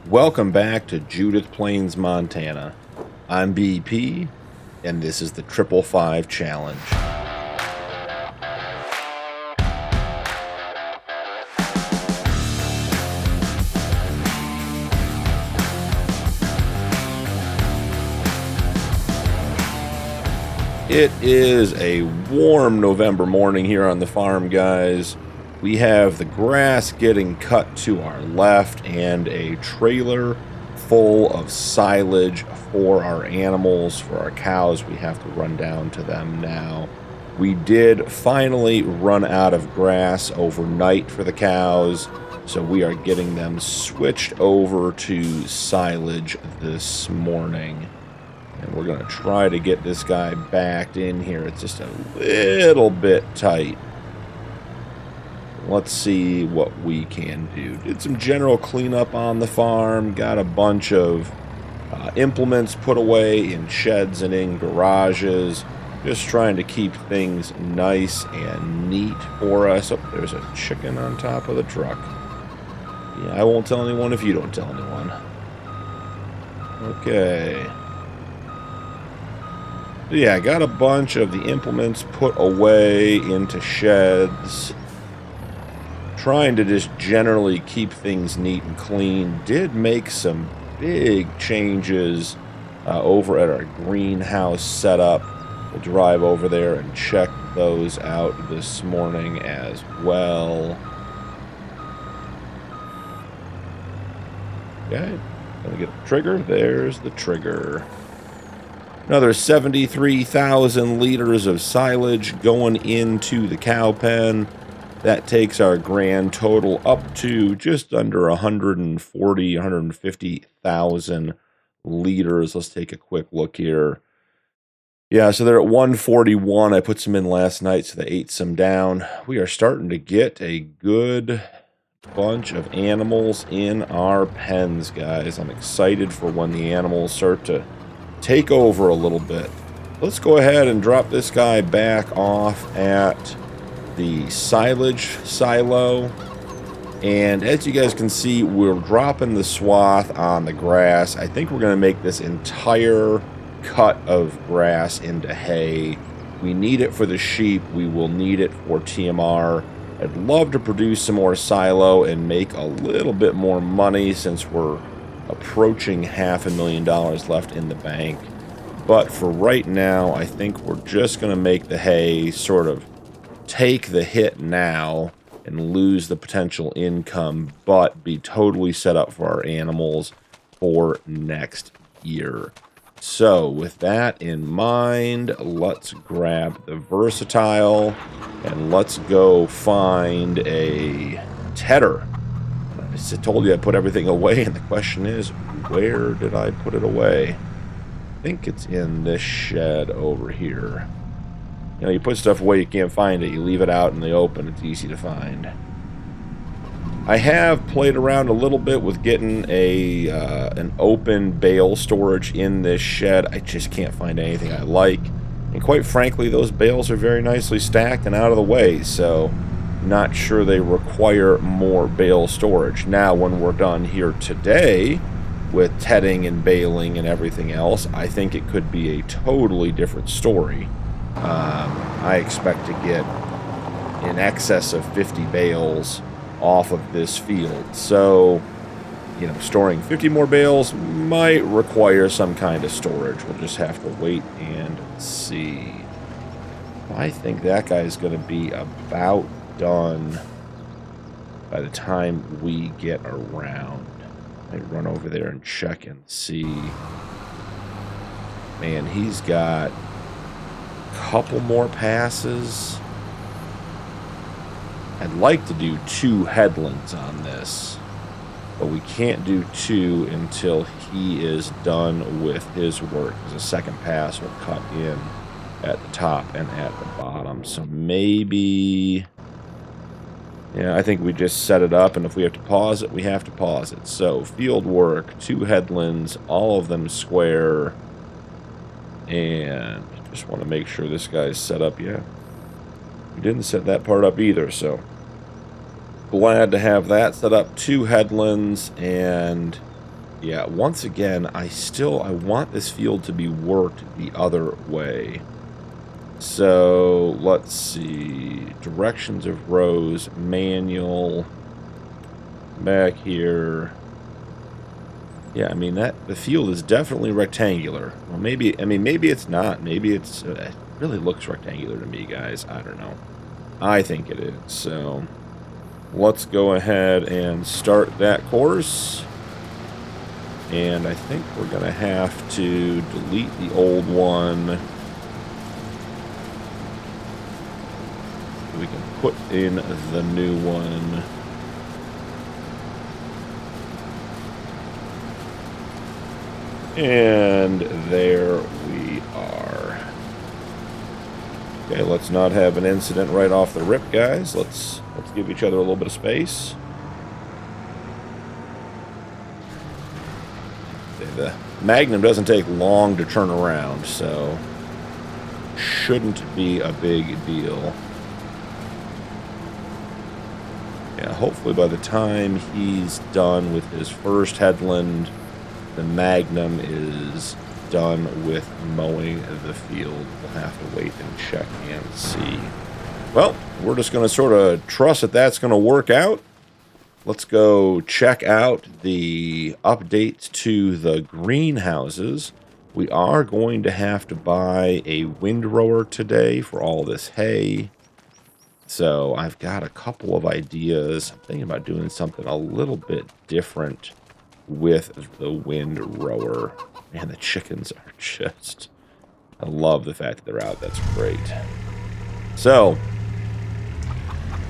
Welcome back to Judith Plains, Montana. I'm BP, and this is the 555 Challenge. It is a warm November morning here on the farm, guys. We have the grass getting cut to our left and a trailer full of silage for our animals, for our cows. We have to run down to them now. We did finally run out of grass overnight for the cows, so we are getting them switched over to silage this morning. And we're going to try to get this guy backed in here. It's just a little bit tight. Let's see what we can do. Did some general cleanup on the farm. Got a bunch of implements put away in sheds and in garages. Just trying to keep things nice and neat for us. Oh, there's a chicken on top of the truck. Yeah, I won't tell anyone if you don't tell anyone. Okay. Yeah, I got a bunch of the implements put away into sheds. Trying to just generally keep things neat and clean. Did make some big changes over at our greenhouse setup. We'll drive over there and check those out this morning as well. Okay, gonna get the trigger. There's the trigger. Another 73,000 liters of silage going into the cow pen. That takes our grand total up to just under 140, 150,000 liters. Let's take a quick look here. Yeah, so they're at 141. I put some in last night, so they ate some down. We are starting to get a good bunch of animals in our pens, guys. I'm excited for when the animals start to take over a little bit. Let's go ahead and drop this guy back off at the silage silo, and as you guys can see, we're dropping the swath on the grass. I think we're going to make this entire cut of grass into hay. We need it for the sheep. We will need it for TMR. I'd love to produce some more silo and make a little bit more money since we're approaching $500,000 left in the bank. But for right now, I think we're just going to make the hay sort of take the hit now and lose the potential income, but be totally set up for our animals for next year. So with that in mind, let's grab the versatile and let's go find a tedder. I told you I put everything away, and the question is, where did I put it away? I think it's in this shed over here. You know, you put stuff away, you can't find it. You leave it out in the open, it's easy to find. I have played around a little bit with getting an open bale storage in this shed. I just can't find anything I like. And quite frankly, those bales are very nicely stacked and out of the way, so not sure they require more bale storage. Now, when we're done here today with tedding and baling and everything else, I think it could be a totally different story. I expect to get in excess of 50 bales off of this field. So, you know, storing 50 more bales might require some kind of storage. We'll just have to wait and see. I think that guy's going to be about done by the time we get around. I run over there and check and see. Man, he's got couple more passes. I'd like to do 2 headlands on this, but we can't do 2 until he is done with his work, because a second pass will cut in at the top and at the bottom. So maybe, yeah, I think we just set it up, and if we have to pause it, we have to pause it. So field work, 2 headlands, all of them square, and just want to make sure this guy's set up yet. We didn't set that part up either, so glad to have that set up. 2 headlands, and Yeah, once again, I want this field to be worked the other way. So, let's see. Directions of rows, manual, back here. Yeah, I mean, the field is definitely rectangular. Well, maybe it's not. Maybe it's, it really looks rectangular to me, guys. I don't know. I think it is. So, let's go ahead and start that course. And I think we're going to have to delete the old one. We can put in the new one. And there we are. Okay, let's not have an incident right off the rip, guys. Let's give each other a little bit of space. Okay, the Magnum doesn't take long to turn around, so shouldn't be a big deal. Yeah, hopefully by the time he's done with his first headland, the Magnum is done with mowing the field. We'll have to wait and check and see. Well, we're just going to sort of trust that that's going to work out. Let's go check out the updates to the greenhouses. We are going to have to buy a windrower today for all this hay. So I've got a couple of ideas. I'm thinking about doing something a little bit different with the windrower. Man, the chickens are just... I love the fact that they're out. That's great. So,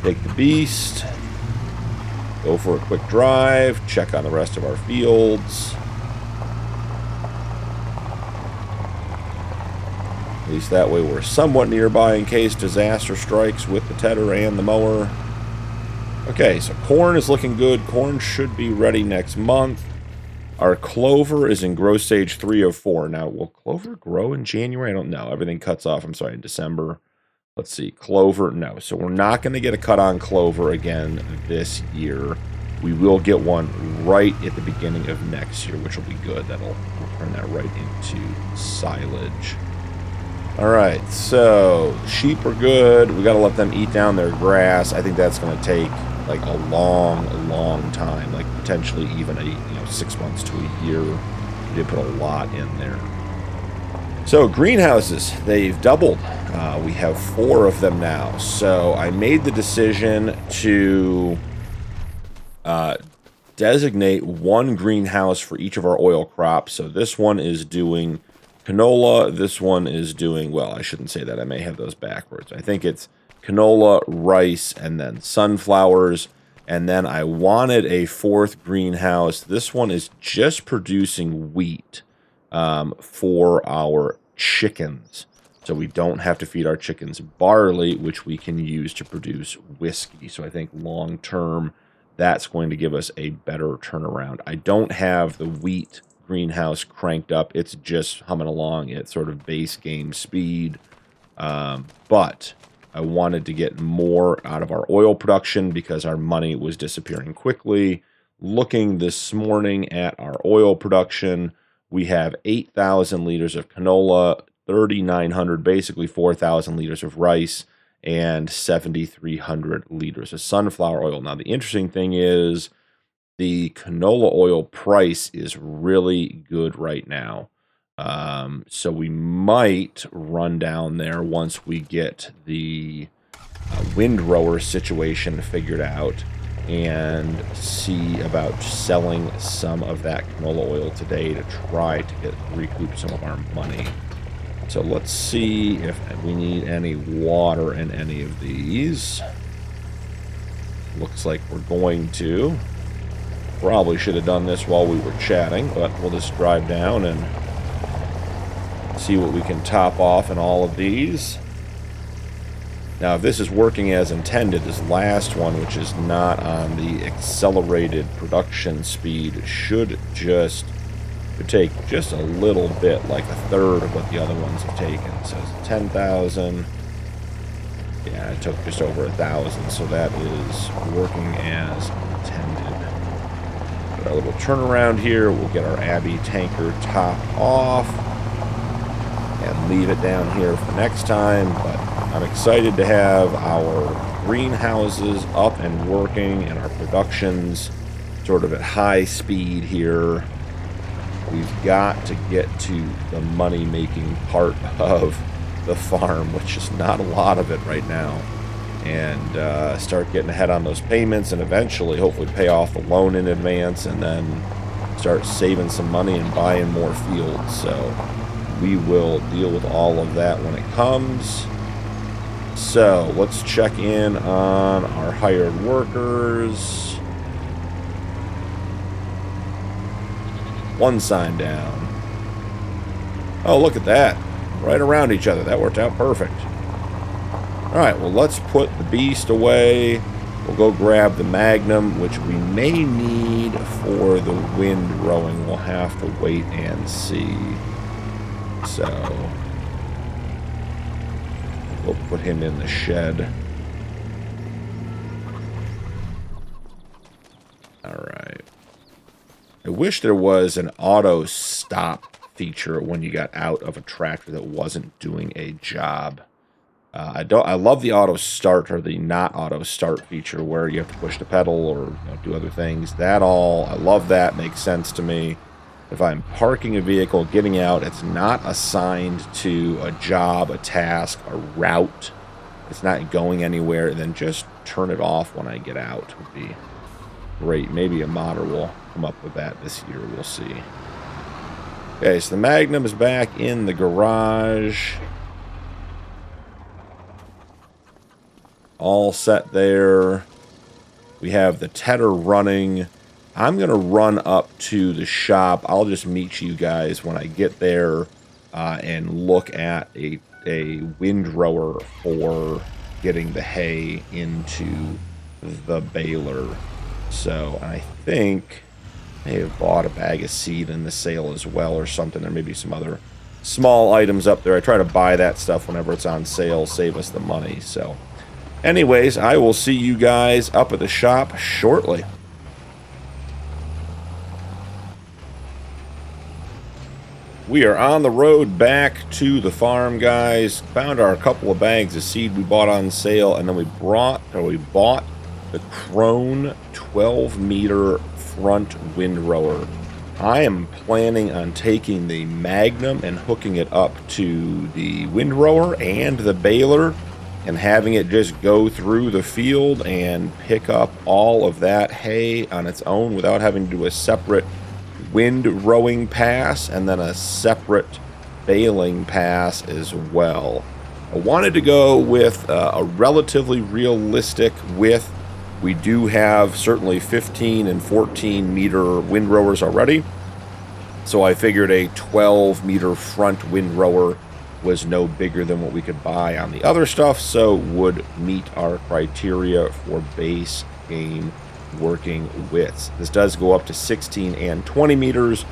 take the beast. Go for a quick drive. Check on the rest of our fields. At least that way we're somewhat nearby in case disaster strikes with the tedder and the mower. Okay, so corn is looking good. Corn should be ready next month. Our clover is in growth stage 3 of 4. Now, will clover grow in January? I don't know. Everything cuts off, I'm sorry, in December. Let's see. Clover, no. So we're not going to get a cut on clover again this year. We will get one right at the beginning of next year, which will be good. We'll turn that right into silage. All right, so sheep are good. We got to let them eat down their grass. I think that's going to take like a long time, like potentially even 6 months to a year. We did put a lot in there. So greenhouses, they've doubled. We have 4 of them now. So I made the decision to designate one greenhouse for each of our oil crops. So this one is doing canola. This one is doing, well, I shouldn't say that. I may have those backwards. I think it's canola, rice, and then sunflowers. And then I wanted a 4th greenhouse. This one is just producing wheat for our chickens. So we don't have to feed our chickens barley, which we can use to produce whiskey. So I think long term, that's going to give us a better turnaround. I don't have the wheat greenhouse cranked up. It's just humming along at sort of base game speed. But I wanted to get more out of our oil production because our money was disappearing quickly. Looking this morning at our oil production, we have 8,000 liters of canola, 3,900, basically 4,000 liters of rice, and 7,300 liters of sunflower oil. Now, the interesting thing is the canola oil price is really good right now. So we might run down there once we get the windrower situation figured out and see about selling some of that canola oil today to try to recoup some of our money. So let's see if we need any water in any of these. Looks like we're going to. Probably should have done this while we were chatting, but we'll just drive down and see what we can top off in all of these. Now, if this is working as intended, this last one, which is not on the accelerated production speed, should take just a little bit, like a third of what the other ones have taken. So it's 10,000. Yeah, it took just over 1,000, so that is working as intended. But our little turnaround here. We'll get our Abbey tanker top off and leave it down here for next time. But I'm excited to have our greenhouses up and working and our productions sort of at high speed here. We've got to get to the money-making part of the farm, which is not a lot of it right now, and start getting ahead on those payments and eventually hopefully pay off the loan in advance and then start saving some money and buying more fields. So we will deal with all of that when it comes. So let's check in on our hired workers. One sign down. Oh, look at that. Right around each other. That worked out perfect. Alright, well, let's put the beast away. We'll go grab the Magnum, which we may need for the windrowing. We'll have to wait and see. So we'll put him in the shed. Alright. I wish there was an auto stop feature when you got out of a tractor that wasn't doing a job. I love the auto start or the not auto start feature where you have to push the pedal or do other things. I love that. Makes sense to me. If I'm parking a vehicle, getting out, it's not assigned to a job, a task, a route. It's not going anywhere. Then just turn it off when I get out would be great. Maybe a modder will come up with that this year. We'll see. Okay, so the Magnum is back in the garage. All set there. We have the tedder running. I'm going to run up to the shop. I'll just meet you guys when I get there and look at a windrower for getting the hay into the baler. So I think I may have bought a bag of seed in the sale as well or something. There may be some other small items up there. I try to buy that stuff whenever it's on sale, save us the money. So anyways, I will see you guys up at the shop shortly. We are on the road back to the farm, guys. Found our couple of bags of seed we bought on sale, and then we bought the Krone 12-meter front windrower. I am planning on taking the Magnum and hooking it up to the windrower and the baler and having it just go through the field and pick up all of that hay on its own without having to do a separate windrowing pass and then a separate baling pass as well. I wanted to go with a relatively realistic width. We do have certainly 15 and 14 meter windrowers already, so I figured a 12-meter front windrower was no bigger than what we could buy on the other stuff, so would meet our criteria for base game working widths. This does go up to 16 and 20 meters,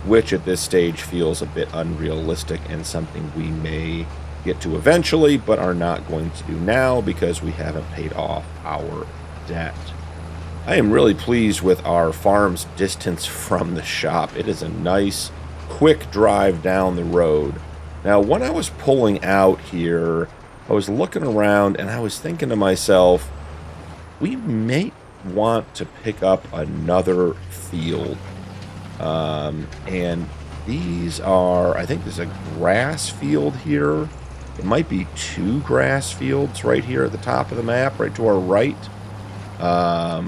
which at this stage feels a bit unrealistic and something we may get to eventually, but are not going to do now because we haven't paid off our debt. I am really pleased with our farm's distance from the shop. It is a nice, quick drive down the road. Now, when I was pulling out here, I was looking around and I was thinking to myself, we may want to pick up another field. And these are, I think there's a grass field here. It might be 2 grass fields right here at the top of the map, right to our right.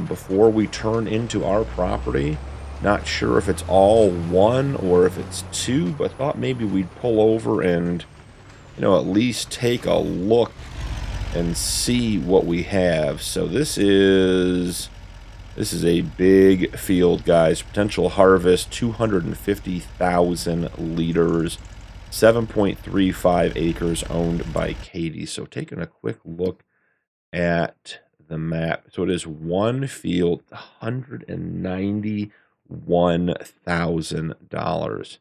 Before we turn into our property. Not sure if it's all 1 or if it's 2, but thought maybe we'd pull over and, at least take a look and see what we have. So this is a big field, guys. Potential harvest 250,000 liters, 7.35 acres owned by Katie. So taking a quick look at the map. So it is one field, $191,000.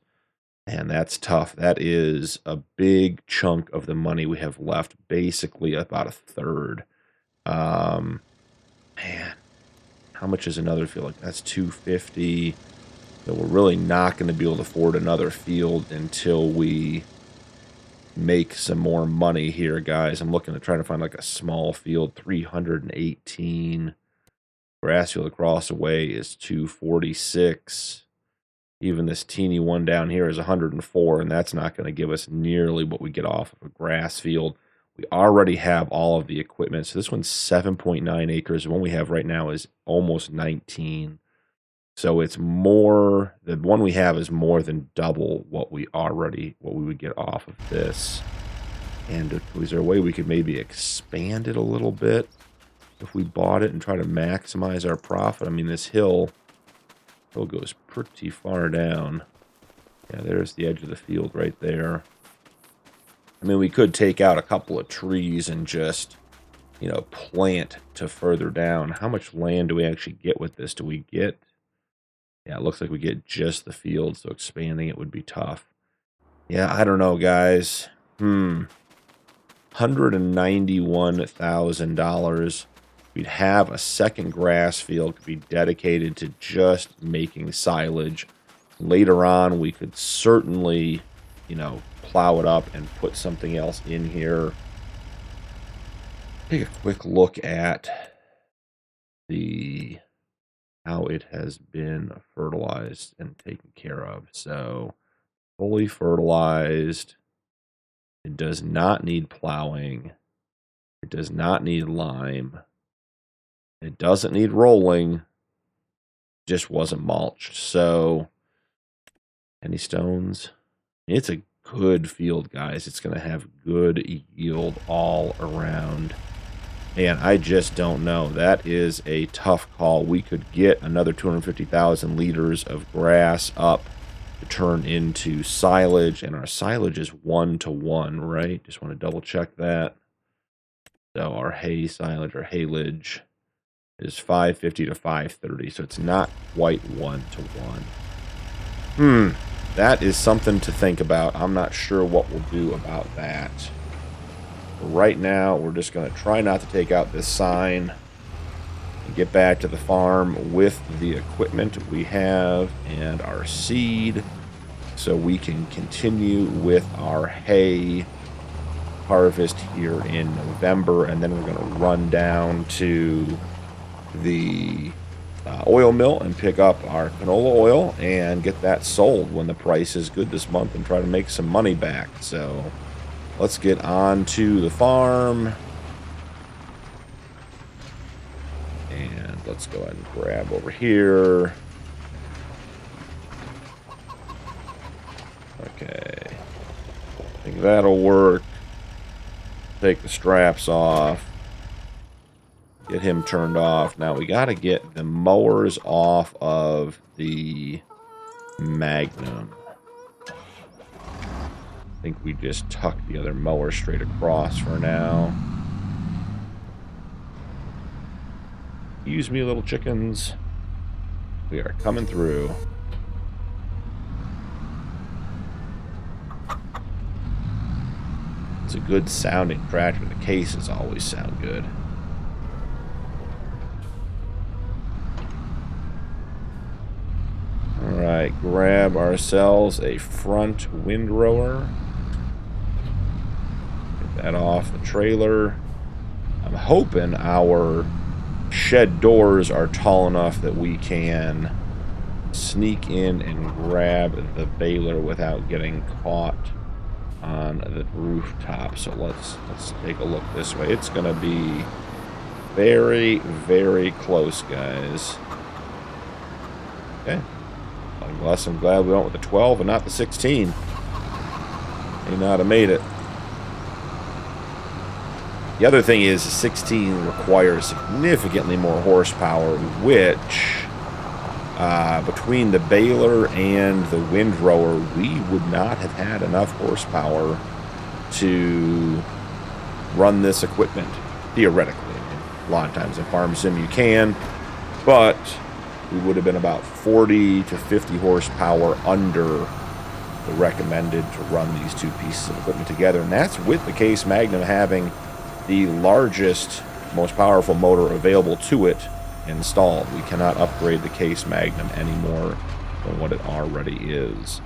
And that's tough. That is a big chunk of the money we have left, basically about a third. Man, how much is another field? Like, that's 250. So we're really not going to be able to afford another field until we make some more money here, guys. I'm looking to try to find like a small field. 318. Grass field across the way is 246. Even this teeny one down here is 104, and that's not going to give us nearly what we get off of a grass field. We already have all of the equipment. So this one's 7.9 acres. The one we have right now is almost 19. So it's more, the one we have is more than double what we would get off of this. And is there a way we could maybe expand it a little bit if we bought it and try to maximize our profit? I mean, this hill goes pretty far down. Yeah, there's the edge of the field right there. I mean, we could take out a couple of trees and just, you know, plant to further down. How much land do we actually get with this? Do we get... Yeah, it looks like we get just the field, so expanding it would be tough. Yeah, I don't know, guys. $191,000. We'd have a second grass field could be dedicated to just making silage. Later on, we could certainly, you know, plow it up and put something else in here. Take a quick look at how it has been fertilized and taken care of. So, fully fertilized. It does not need plowing. It does not need lime. It doesn't need rolling. Just wasn't mulched. So, any stones? It's a good field, guys. It's going to have good yield all around. And I just don't know. That is a tough call. We could get another 250,000 liters of grass up to turn into silage. And our silage is 1-to-1, right? Just want to double check that. So our hay silage or haylage is 550 to 530. So it's not quite 1-to-1. That is something to think about. I'm not sure what we'll do about that. Right now, we're just going to try not to take out this sign and get back to the farm with the equipment we have and our seed so we can continue with our hay harvest here in November. And then we're going to run down to the oil mill and pick up our canola oil and get that sold when the price is good this month and try to make some money back. So let's get on to the farm. And let's go ahead and grab over here. Okay. I think that'll work. Take the straps off. Get him turned off. Now we got to get the mowers off of the Magnum. I think we just tuck the other mower straight across for now. Excuse me, little chickens. We are coming through. It's a good sounding tractor. The cases always sound good. Alright, grab ourselves a front windrower. Get that off the trailer. I'm hoping our shed doors are tall enough that we can sneak in and grab the baler without getting caught on the rooftop. So let's take a look this way. It's going to be very, very close, guys. Okay. I'm glad we went with the 12 and not the 16. May not have made it. The other thing is, the 16 requires significantly more horsepower, which, between the baler and the windrower, we would not have had enough horsepower to run this equipment, theoretically. A lot of times in Farm Sim you can, but we would have been about 40 to 50 horsepower under the recommended to run these two pieces of equipment together. And that's with the Case Magnum having the largest, most powerful motor available to it, installed. We cannot upgrade the case magnum any more than what it already is.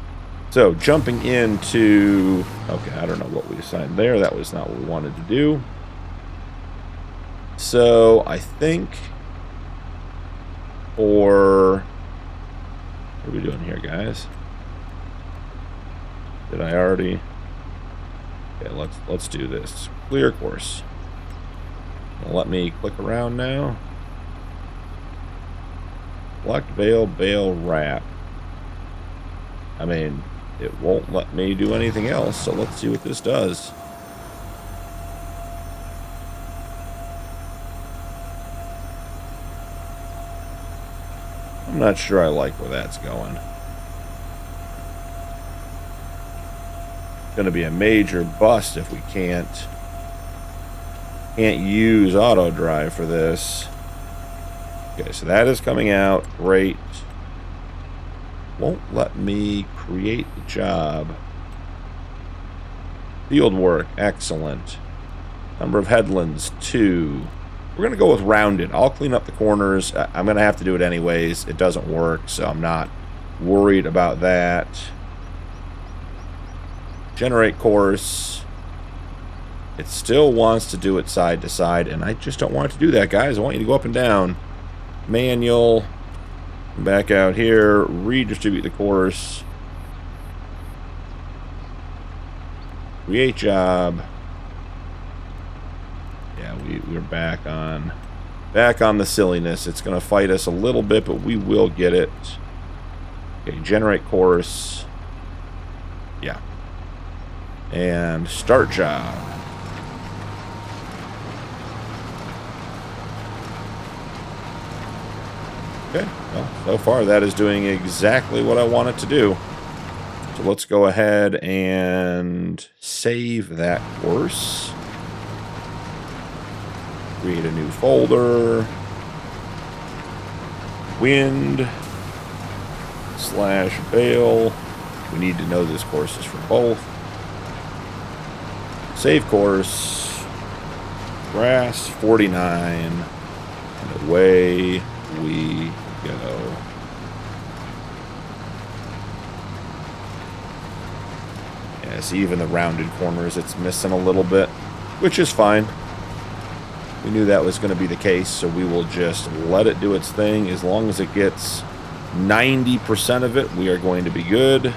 So, jumping into... Okay, I don't know what we assigned there. That was not what we wanted to do. So, I think for... What are we doing here, guys? Did I already... Okay, let's do this. Clear course. Let me click around now. Select bale, bale wrap. I mean, it won't let me do anything else, so let's see what this does. I'm not sure I like where that's going. It's going to be a major bust if we can't use auto drive for this. Okay, so that is coming out. Great. Won't let me create the job. Field work, excellent. Number of headlands, 2. We're going to go with rounded. I'll clean up the corners. I'm going to have to do it anyways. It doesn't work, so I'm not worried about that. Generate course. It still wants to do it side to side, and I just don't want it to do that, guys. I want you to go up and down. Manual. Back out here. Redistribute the course. Create job. Yeah, we're back on the silliness. It's going to fight us a little bit, but we will get it. Okay, generate course. Yeah. And start job. Okay, well, so far that is doing exactly what I want it to do. So let's go ahead and save that course. Create a new folder. Wind/bale. We need to know this course is for both. Save course. Grass 49. And away we go. Yeah, see, even the rounded corners, it's missing a little bit, which is fine. We knew that was going to be the case, so we will just let it do its thing. As long as it gets 90% of it, we are going to be good.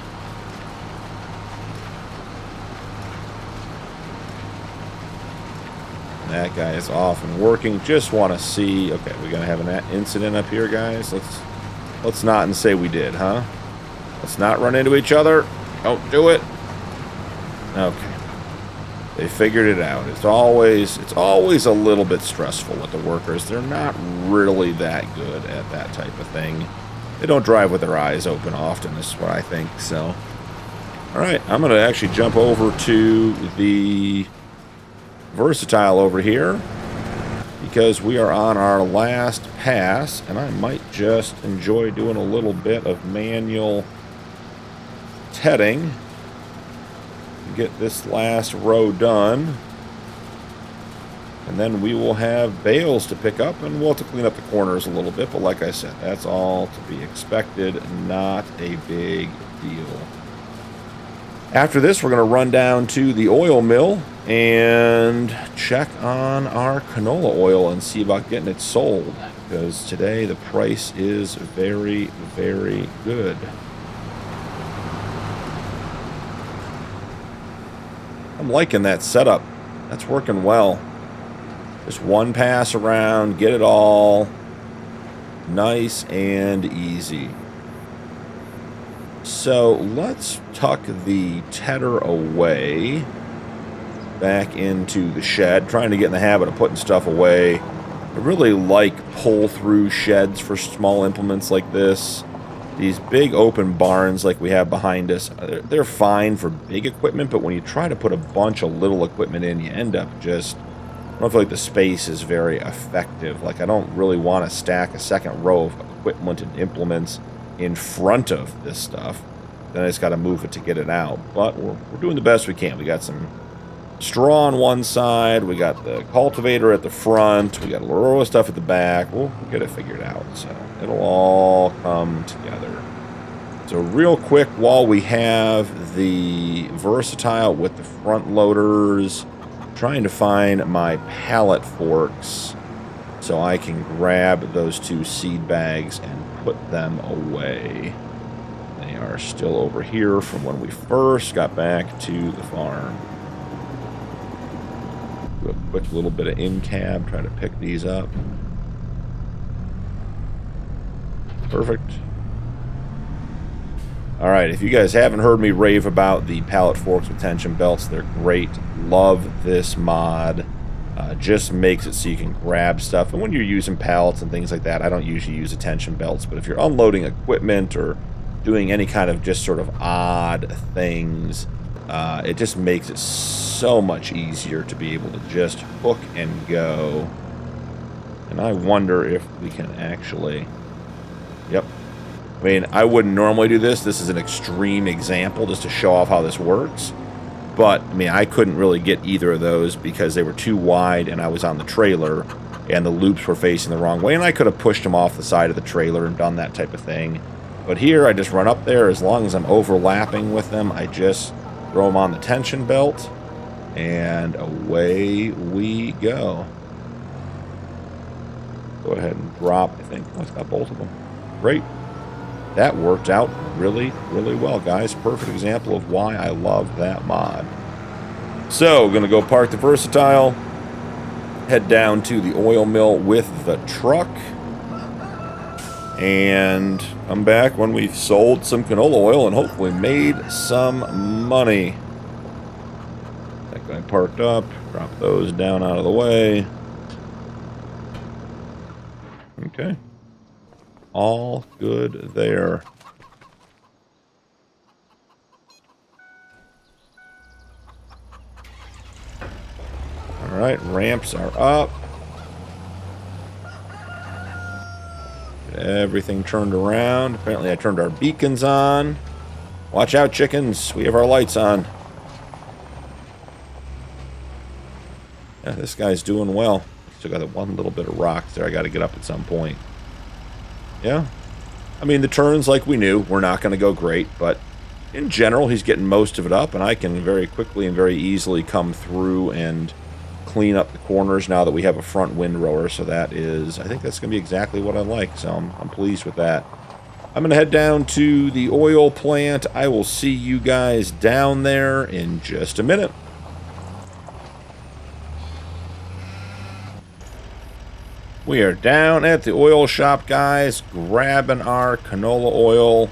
That guy is off and working. Just want to see. Okay, we're gonna have an incident up here, guys. Let's not and say we did, huh? Let's not run into each other. Don't do it. Okay. They figured it out. It's always a little bit stressful with the workers. They're not really that good at that type of thing. They don't drive with their eyes open often, is what I think. So, all right, I'm gonna actually jump over to the Versatile over here because we are on our last pass, and I might just enjoy doing a little bit of manual tedding to get this last row done, and then we will have bales to pick up, and we'll have to clean up the corners a little bit, but like I said, that's all to be expected, not a big deal. After this, we're going to run down to the oil mill and check on our canola oil and see about getting it sold, because today the price is very, very good. I'm liking that setup. That's working well. Just one pass around, get it all nice and easy. So let's tuck the tedder away back into the shed, trying to get in the habit of putting stuff away. I really like pull-through sheds for small implements like this. These big open barns like we have behind us, they're fine for big equipment, but when you try to put a bunch of little equipment in, you end up just... I don't feel like the space is very effective. Like, I don't really want to stack a second row of equipment and implements in front of this stuff. Then I just got to move it to get it out. But we're doing the best we can. We got some straw on one side. We got the cultivator at the front. We got a row of stuff at the back. We'll get it figured out. So it'll all come together. So real quick, while we have the Versatile with the front loaders, trying to find my pallet forks so I can grab those 2 seed bags and put them away. They are still over here from when we first got back to the farm. Do a quick little bit of in-cab, try to pick these up. Perfect. Alright, if you guys haven't heard me rave about the pallet forks with tension belts, they're great. Love this mod. Just makes it so you can grab stuff. And when you're using pallets and things like that, I don't usually use tension belts, but if you're unloading equipment or doing any kind of just sort of odd things, it just makes it so much easier to be able to just hook and go. And I wonder if we can actually... Yep. I mean, I wouldn't normally do this. This is an extreme example just to show off how this works. But, I mean, I couldn't really get either of those because they were too wide and I was on the trailer and the loops were facing the wrong way. And I could have pushed them off the side of the trailer and done that type of thing. But here, I just run up there. As long as I'm overlapping with them, I just throw them on the tension belt and away we go. Go ahead and drop, I think. Oh, it's got both of them. Great. That worked out really, really well, guys. Perfect example of why I love that mod. So, going to go park the Versatile, head down to the oil mill with the truck, and come back when we've sold some canola oil and hopefully made some money. That guy parked up, drop those down out of the way. Okay. All good there. All right, ramps are up. Get everything turned around. Apparently I turned our beacons on. Watch out, chickens. We have our lights on. Yeah, this guy's doing well. Still got one little bit of rocks there I got to get up at some point. Yeah. I mean, the turns, like we knew, were not going to go great, but in general, he's getting most of it up, and I can very quickly and very easily come through and clean up the corners now that we have a front windrower, so that is, I think that's going to be exactly what I like, so I'm pleased with that. I'm going to head down to the oil plant. I will see you guys down there in just a minute. We are down at the oil shop, guys, grabbing our canola oil.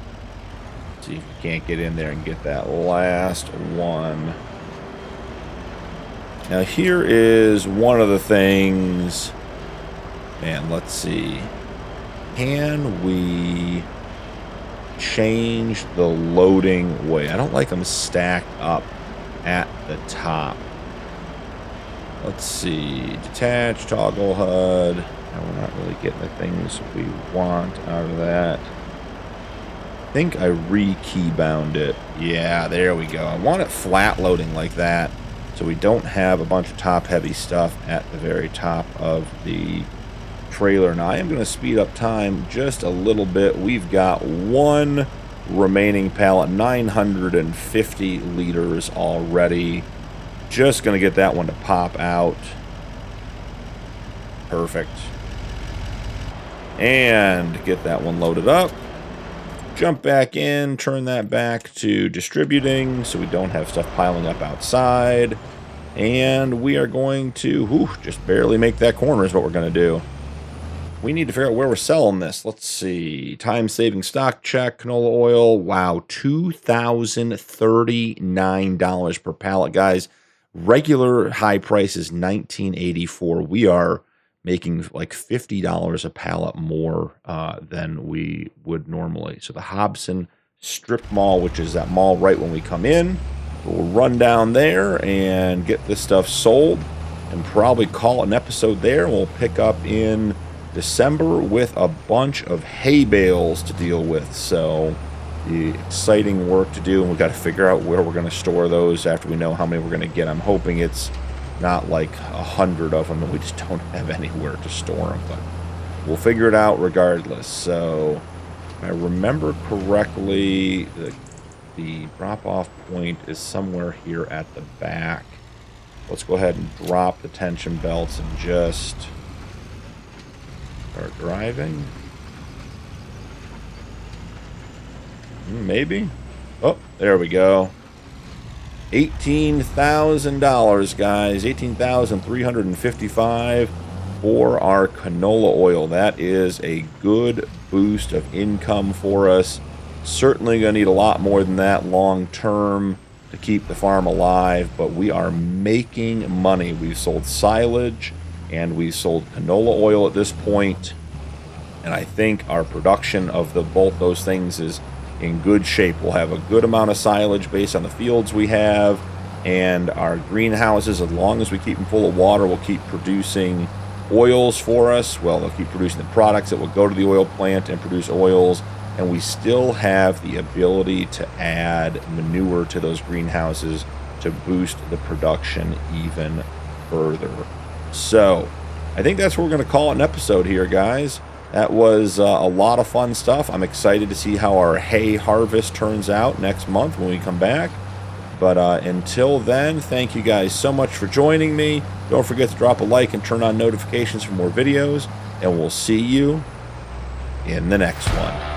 See if we can't get in there and get that last one. Now, here is one of the things. Man, let's see. Can we change the loading way? I don't like them stacked up at the top. Let's see. Detach, toggle HUD. We're not really getting the things we want out of that. I think I re-keybound it. Yeah, there we go. I want it flat loading like that so we don't have a bunch of top-heavy stuff at the very top of the trailer. Now, I am going to speed up time just a little bit. We've got one remaining pallet, 950 liters already. Just going to get that one to pop out. Perfect. And get that one loaded up. Jump back in, turn that back to distributing so we don't have stuff piling up outside. And we are going to just barely make that corner is what we're going to do. We need to figure out where we're selling this. Let's see. Time-saving stock check, canola oil. Wow, $2,039 per pallet, guys. Regular high price is $19.84. We are making like $50 a pallet more than we would normally. So the Hobson Strip Mall, which is that mall right when we come in, we'll run down there and get this stuff sold and probably call an episode there. We'll pick up in December with a bunch of hay bales to deal with. So the exciting work to do, and we've got to figure out where we're going to store those after we know how many we're going to get. I'm hoping it's not like 100 of them and we just don't have anywhere to store them, but we'll figure it out regardless. So if I remember correctly, the drop-off point is somewhere here at the back. Let's go ahead and drop the tension belts and just start driving. Maybe. Oh, there we go. $18,000, guys. $18,355 for our canola oil. That is a good boost of income for us. Certainly going to need a lot more than that long term to keep the farm alive, but we are making money. We've sold silage and we've sold canola oil at this point, and I think our production of both those things is in good shape. We'll have a good amount of silage based on the fields we have, and our greenhouses, as long as we keep them full of water, will keep producing oils for us. Well, they'll keep producing the products that will go to the oil plant and produce oils, and we still have the ability to add manure to those greenhouses to boost the production even further. So I think that's what we're going to call it an episode here, guys. That was a lot of fun stuff. I'm excited to see how our hay harvest turns out next month when we come back. But until then, thank you guys so much for joining me. Don't forget to drop a like and turn on notifications for more videos. And we'll see you in the next one.